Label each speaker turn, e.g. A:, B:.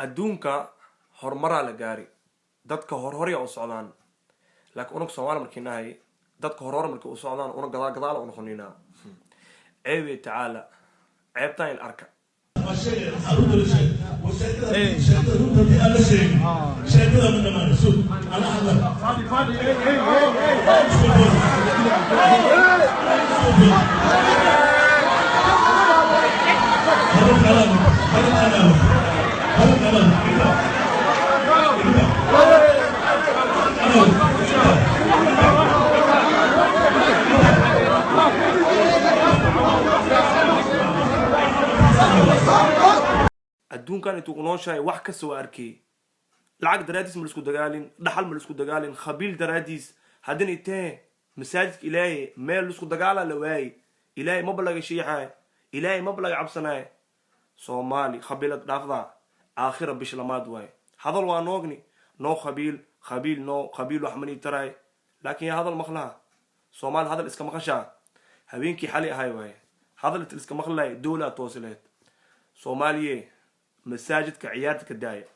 A: adduunka horumaraa la gaari dadka horhorya u socdaan laakiin unug Soomaali markii nahay dadka horhor markii u socdaan una gadaal u noqonina eewe taala ceebtaan il arka adduunkan intuu ku nooshahay wax ka soo arkay lacag daraadiis ma isku dagaalin dhaxal ma isku dagaalin khabiil daraadiis hadin intee masaajidka ilaahay meel isku dagaala la waay ilaahay ma balaga shiixay ilaahay ma balaga cabsanay Soomaali khabiilad dhaafda aakhira bish lamaad waay hadal waa noogni noo khabiil noo khabiil wax mani taray laakiin hadal maqla Soomaali hadal iska maqasha habeenkii xali ahay waay hadal iska maqlay dawlad toosileed Soomaaliye مساجد كعيادة كداية